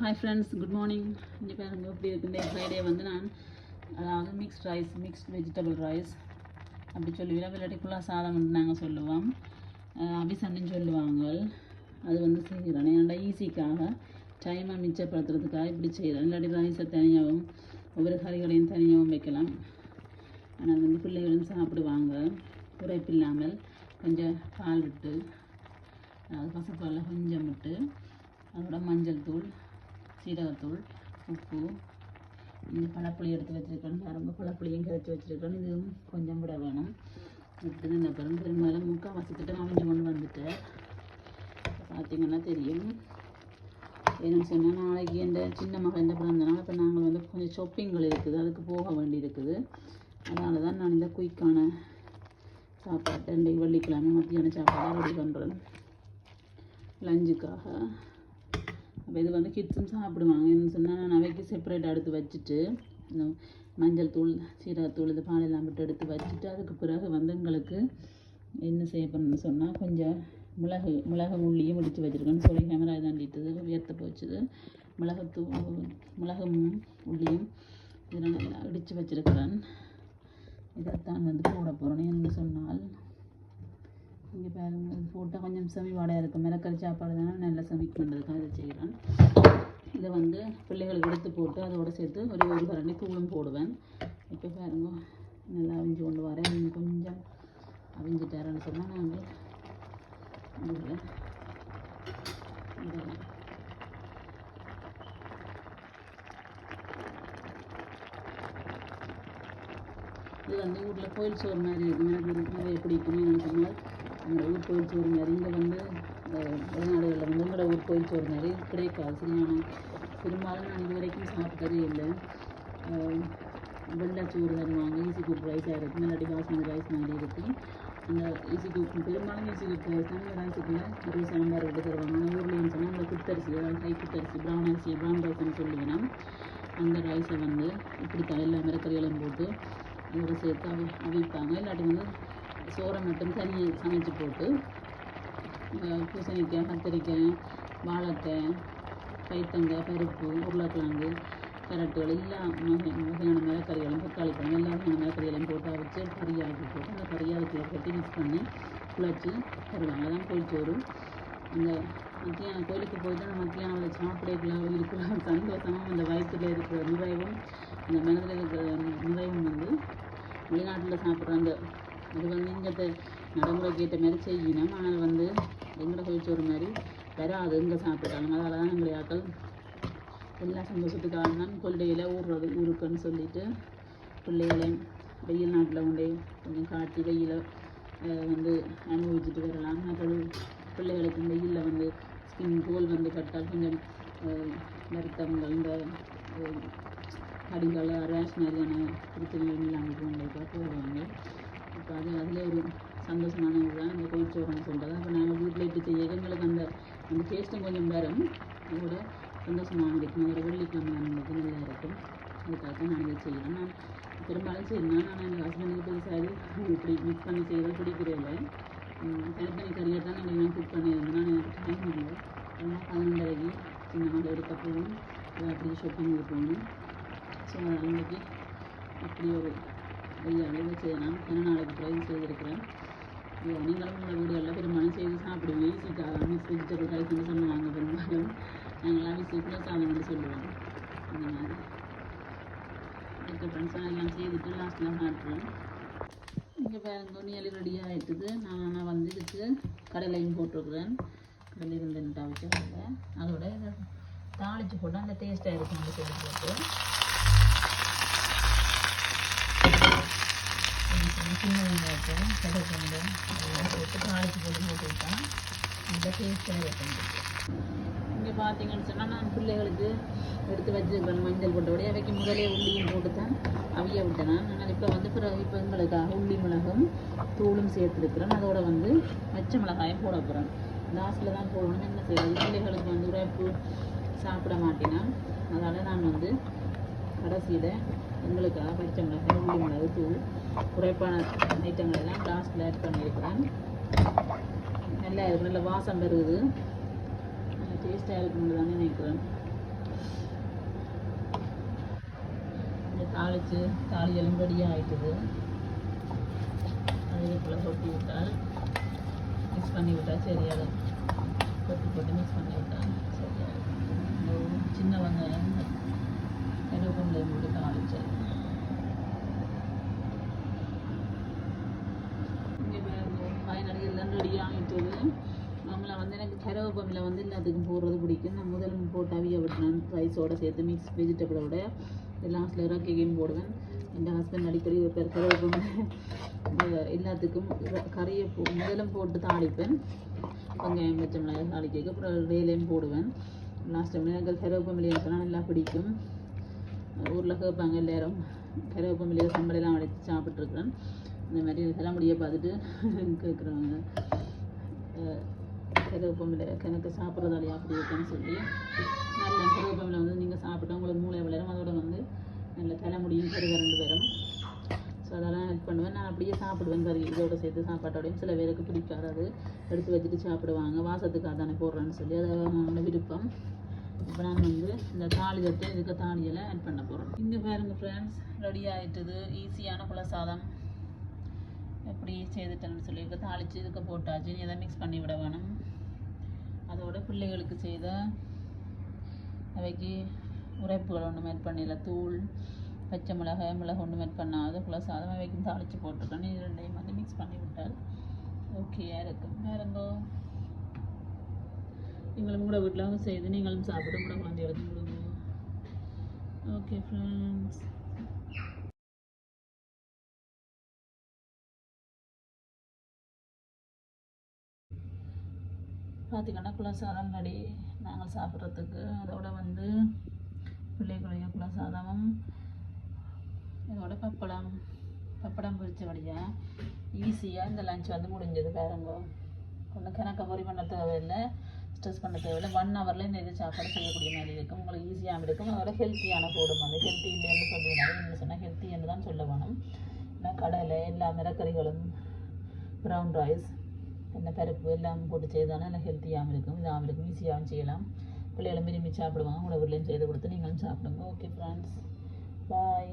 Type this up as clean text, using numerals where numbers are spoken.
Hi friends, good morning. இங்கே பாருங்க எப்படி இருக்குன்னு. ஃப்ரைடே வந்து நான் அதாவது மிக்ஸ்ட் வெஜிடபிள் ரைஸ் அப்படி சொல்லுவீங்க. விளையாட்டுக்குள்ளே சாதம் வந்து நாங்கள் சொல்லுவோம், அபிசன்னு சொல்லுவாங்க. அது வந்து செய்கிறேன் என்னோட ஈஸிக்காக, டைமை மிச்சப்படுத்துறதுக்காக இப்படி செய்கிறேன். இல்லாட்டி ரைஸை தனியாகவும் ஒவ்வொரு கறிகளையும் தனியாகவும் வைக்கலாம். ஆனால் வந்து பிள்ளைகளும் சாப்பிடுவாங்க. உரைப்பு இல்லாமல் கொஞ்சம் பால் விட்டு, அதாவது பசுப்பால் கொஞ்சம் விட்டு, அதோட மஞ்சள் தூள், சீரகத்தூள், உப்பு, இந்த பழப்புளி எடுத்து வச்சுருக்கேன். ரொம்ப பழப்புளியும் கரைச்சி வச்சுருக்கேன். இதுவும் கொஞ்சம் விட வேணும். விட்டு இந்த பெரும்பாலும் முக்கால்வாசிக்கிட்ட அவிஞ்சு கொண்டு வந்துட்டேன். பார்த்திங்கன்னா தெரியும். என்னன்னு சொன்னால், நாளைக்கு எந்த சின்ன மகன் பிறந்தனால இப்போ நாங்கள் வந்து கொஞ்சம் ஷாப்பிங்கள் இருக்குது, அதுக்கு போக வேண்டி இருக்குது. அதனால தான் நான் இந்த குயிக்கான சாப்பாட்டை இன்றைக்கு வெள்ளிக்கிழமை மத்தியான சாப்பாடாக ரெடி பண்ணுறேன் லஞ்சுக்காக. அப்போ இது வந்து கிட்ஸும் சாப்பிடுவாங்க. என்ன சொன்னால், நான் அவைக்கு செப்பரேட் எடுத்து வச்சுட்டு, இந்த மஞ்சள் தூள், சீரகத்தூள், இது பாலெல்லாம் விட்டு எடுத்து வச்சுட்டு, அதுக்கு பிறகு வந்து எங்களுக்கு என்ன செய்ய பண்ணணும்னு சொன்னால், கொஞ்சம் மிளகு உள்ளியும் இடித்து வச்சுருக்கேன்னு சொல்லி கேமரா தாண்டிட்டுது உயர்த்த போச்சுது. மிளகும் உள்ளியும் இதெல்லாம் நல்லா இடித்து வச்சுருக்கிறேன். இதைத்தான் வந்து போட போகிறேன். என்ன சொன்னால், இங்கே பாருங்க, இது போட்டால் கொஞ்சம் சமைவாடையாக இருக்கும். மிளக்கறி சாப்பாடு தானே நல்லா சமைக்குன்றதுக்காக இதை செய்கிறேன். இதை வந்து பிள்ளைகளுக்கு எடுத்து போட்டு அதோடு சேர்த்து ஒரு கரண்டி தூளும் போடுவேன். இப்போ பாருங்க, நல்லா அவிஞ்சு கொண்டு வரேன். நீங்கள் கொஞ்சம் அவிஞ்சிட்டாரன்னு சொன்னால் நாங்கள் இது வந்து ஊரில் கோயில் சோறு மாதிரி இருக்கும். எனக்கு நிறைய பிடிக்கும். என்னென்னு சொன்னால், எங்களோட ஊர் கோயில் சோறு மாதிரி இங்கே வந்து வெளிநாடுகளில் வந்து எங்களோட ஊர் கோயில் சோறு மாதிரி கிடைக்காது. சரியான பெரும்பாலும் நான் இது வரைக்கும் சாப்பிட்டதே இல்லை. வெள்ளைச்சோறு தருவாங்க, ஈஸி குக் ரைஸாக இருக்கும். இல்லாட்டி பாஸ்மதி ரைஸ் மாதிரி இருக்கும். அந்த ஈஸி குக் பெரும்பாலும் ஈஸி குக் ரைஸ் தான். இந்த ரைஸுக்குள்ளே நிறைய சாம்பார் விட்டு தருவாங்க. ஆனால் ஊர்லேன்னு சொன்னால் அந்த குத்தரிசி, அதாவது ஹை குத்தரிசி, ப்ரௌன் ரைஸ்ன்னு சொல்லுவேன்னா, அந்த ரைஸை வந்து இப்படி எல்லா மிளகறிகளும் போட்டு அதோட சேர்த்து அவிப்பாங்க. இல்லாட்டி வந்து சோறை மட்டும் தனியாக சமைச்சு போட்டு பூசணிக்காய், கத்திரிக்காய், வாழைக்காய், பைத்தங்காய், பருப்பு, உருளைக்கிழங்கு, கரட்டுகள், எல்லா வகையான மிளகறிகளும், தக்காளி பழம், எல்லா வகையான மிளகறிகளையும் போட்டு அவிச்சு கறியாக்கி போட்டு அந்த கறியாக்கி போட்டு மிக்ஸ் பண்ணி குழச்சி தருவாங்க. அதான் கோயில்சோறு. அந்த மத்தியானம் கோயிலுக்கு போயிட்டு அந்த மத்தியானம் அதை சாப்பிடக்குள்ள இருக்கிற சந்தோஷமும், அந்த வயிற்றில் இருக்கிற நிறைவும், அந்த மனதில் இருக்கிற நிறைவும் வந்து வெளிநாட்டில் சாப்பிட்றாங்க. அது வந்து இங்கே நடைமுறைக்கு ஏற்ற மாதிரி செய்யணும். ஆனால் வந்து எங்களோட கோயில்சோறு மாதிரி வராது இங்கே சாப்பிட்றாங்க. அதனால தான் எங்களை ஆக்கள் எல்லா சந்தோஷத்துக்காக தான் கொள்ளையில் ஊருக்குன்னு சொல்லிட்டு பிள்ளைகளையும் வெயில் நாட்டில் கொண்டே கொஞ்சம் காட்டி வெயில வந்து அனுபவிச்சுட்டு வரலாம். மற்றது பிள்ளைகளுக்கு வெயிலில் வந்து ஸ்கின் தோல் வந்து பட்டால் கொஞ்சம் வருத்தங்கள், இந்த கடிகள், ரேஷ் மாதிரியான பிரச்சனைகள் இல்லாமல் பிள்ளைகளுக்காக போடுவாங்க. இப்போ அதில் ஒரு சந்தோஷமான இதுதான் இந்த கோயில்சோறுன்னு சொல்கிறது. அப்போ நாங்கள் வீட்டில் இட்டு செய்ய எங்களுக்கு அந்த டேஸ்ட்டும் கொஞ்சம் வரும். அதோட சந்தோஷமாக இருக்கும். அதோட வெள்ளிக்கிழமை நம்மளுக்கு நல்லா இருக்கும். அதுக்காக தான் நான் இதை செய்கிறேன். நான் பெரும்பாலும் செய்யணும். ஆனால் எங்கள் ஹஸ்பண்டுக்கு பெருசாக இப்படி மிக்ஸ் பண்ணி செய்கிறது பிடிக்கிறதில்லை. தனித்தனி கறியாக தான் நான் குக் பண்ணியிருந்தேன். நான் எனக்கு டைம் இல்லை. அதனால் 12:30 சின்ன மகள் எடுக்க போகணும், அப்படி ஷாப்பிங் போகணும். ஸோ அதனால் இன்றைக்கி அப்படி ஒரு வழியாக இதை செய்யலாம். ஏன்னா நாளைக்கு ட்ரை செய்திருக்கிறேன். நீங்களும் உங்களோட வீடுகளில் பெரும்பாலும் செய்து சாப்பிடுவீங்க. ஈஸிக்காக மிக்ஸ் வெஜிடபிள் ரைஸ்ன்னு சொல்லுவாங்க. பெரும்பாலும் நாங்களாம் ஈஸிக்குள்ள சாதம்னு சொல்லுவோம். அந்த மாதிரி ஓகே ஃப்ரெண்ட்ஸ், எல்லாம் செய்துட்டு லாஸ்ட்லாம் மாட்டுறோம். இங்கே பாருங்க, நியலி ரெடி ஆகிட்டுது. நான் வந்து இதுக்கு கடலையும் போட்டுருக்குறேன். கடலை 2 நிமிஷம் வச்சு அதோட இதை தாளித்து போட்டால் அந்த டேஸ்ட்டாக இருக்கும். அந்த சொல்லி போட்டு சின்ன வெங்காயம், கடைக்கொண்டம் எல்லாம் போட்டு தாளித்து போட்டு விட்டால் அந்த டேஸ்ட்டாக இருக்கும். இங்கே பார்த்தீங்கன்னு சொன்னால், நான் பிள்ளைகளுக்கு எடுத்து வச்சுருக்கிறேன் மஞ்சள் போட்டபடியே. அவைக்கு முதலே உள்ளியும் போட்டு தான் அவிய விட்டேன். ஆனால் இப்போ வந்து இப்போ எங்களுக்காக உள்ளி, மிளகும், தூளும் சேர்த்துருக்குறேன். அதோட வந்து பச்சை மிளகாயும் போட போகிறேன். லாஸ்ட்டில் தான் போடணும். என்ன செய்யறது, பிள்ளைகளுக்கு வந்து உரைப்பு சாப்பிட மாட்டேன்னா, அதனால் நான் வந்து கடைசியில் எங்களுக்காக பச்சை மிளகாய், உள்ளி, மிளகு, தூள், உரைப்பான ஐட்டங்கள் எல்லாம் லாஸ்ட்டில் ஆட் பண்ணியிருக்கிறேன். நல்லா இருக்கும். நல்ல வாசம் வருது. டேஸ்ட்டாக இருக்குன்னு தானே நினைக்கிறேன். தாளித்து தாளியெல்லாம் ரெடியாக ஆகிட்டுது. அது இதுக்குள்ளே கொட்டி விட்டால் மிக்ஸ் பண்ணி விட்டால் சரி. அதை போட்டு மிக்ஸ் பண்ணி விட்டால் சரியாக இருக்கும். சின்ன வெங்காயம் கருவேப்பிலை போட்டு தாளிச்சு இங்கே ஃபைனலி எல்லாம் ரெடி ஆகிட்டுது. நம்மளை வந்து எனக்கு கருவேப்பிலை வந்து எல்லாத்துக்கும் போடுறது பிடிக்கும். நான் முதல்ல போட்டு அவிய விட்டுனேன் ரைஸோடு சேர்த்து மிக்ஸ் வெஜிடபிளோட லாஸ்ட்டில் இறக்கையும் போடுவேன். என் ஹஸ்பண்ட் அடிக்கடி வைப்பார் கருவேப்பிலை எல்லாத்துக்கும் கறியை முதலும் போட்டு தாளிப்பேன். வெங்காயம் பச்சை மிளகாய் தாளிக்க அப்புறம் வேலையும் போடுவேன். லாஸ்ட் டைம் எனக்கு கருவேப்பிலை இருக்குன்னா நல்லா பிடிக்கும். ஊரில் கேட்பாங்க எல்லாரும் கருவேப்பிலையை சம்பளெல்லாம் அடைச்சி சாப்பிட்ருக்குறேன். இந்த மாதிரி தலைமுடியை பார்த்துட்டு கேட்குறவங்க கருவேப்பிலை எனக்கு சாப்பிட்றதாலையா அப்படி இருக்குன்னு சொல்லி நல்ல கருவேப்பிலை வந்து நீங்கள் சாப்பிட்டா உங்களுக்கு மூளை விளையாடும். அதோட வந்து நல்ல தலைமுடியும் கருவரண்டு வரும். ஸோ அதெல்லாம் ஹெல்ப் பண்ணுவேன். நான் அப்படியே சாப்பிடுவேன் கறி இதோட சேர்த்து சாப்பாட்டோடையும். சில பேருக்கு பிடிக்காது, அது எடுத்து வச்சுட்டு சாப்பிடுவாங்க. வாசத்துக்காக தானே போடுறேன்னு சொல்லி அது அவங்களோட விருப்பம். இப்போ நான் வந்து இந்த தாளி தட்டு இதுக்கு தாளியெல்லாம் ஆட் பண்ண போகிறோம். இங்கே பாருங்க ஃப்ரெண்ட்ஸ், ரெடி ஆகிட்டுது. ஈஸியான குல சாதம் எப்படி செய்துட்டேன்னு சொல்லி தாளித்து இதுக்கு போட்டாச்சு. நீ எதை மிக்ஸ் பண்ணி விட வேணும். அதோட பிள்ளைகளுக்கு செய்த அவைக்கு உரைப்புகள் ஒன்றும் ஆட் பண்ணல. தூள் பச்சை மிளகு ஒன்றும் ஆட் பண்ணாத குல சாதம் அவைக்கும் தாளித்து போட்டிருக்கேன். இது ரெண்டையும் வந்து மிக்ஸ் பண்ணி விட்டால் ஓகேயா இருக்கும். வேறங்கோ நீங்களும் கூட வீட்டில் வந்து செய்து நீங்களும் சாப்பிட்டு கூட குழந்தைகளுக்கும் கொடுங்க. ஓகே ஃப்ரெண்ட்ஸ், பார்த்திங்கன்னா குல சாதம் ரெடி நாங்கள் சாப்பிட்றதுக்கு. அதோட வந்து பிள்ளைகளுடைய குல சாதமும் இதோட பப்படம் பொரிச்ச வழியாக ஈஸியாக இந்த லஞ்ச் வந்து முடிஞ்சது. பாருங்க, ஒன்றும் கணக்க பொறி பண்ண தேவையில்லை, ஸ்ட்ரெஸ் பண்ண தேவையில்லை. 1 ஹவரில் இந்த இது சாப்பாடு செய்யக்கூடிய மாதிரி இருக்கும். உங்களுக்கு ஈஸியாக இருக்கும். அதோட ஹெல்த்தியான போடும். அந்த ஹெல்த்தி இல்லைன்னு சொல்லினாலும் என்ன சொன்னால் ஹெல்த்தி என்று தான் சொல்ல வேணும். நான் கடலை எல்லா மிரக்கறிகளும் ப்ரௌன் ரைஸ் என்ன பருப்பு எல்லாம் போட்டு செய்தாலும் நல்லா ஹெல்த்தியாகவும் இருக்கும், இதாகவும் இருக்கும், ஈஸியாகவும் செய்யலாம். பிள்ளைகளும் விரும்பி சாப்பிடுவாங்க. உங்களை வீட்லையும் செய்து கொடுத்து நீங்களும் சாப்பிடுங்க. ஓகே ஃப்ரெண்ட்ஸ், பாய்.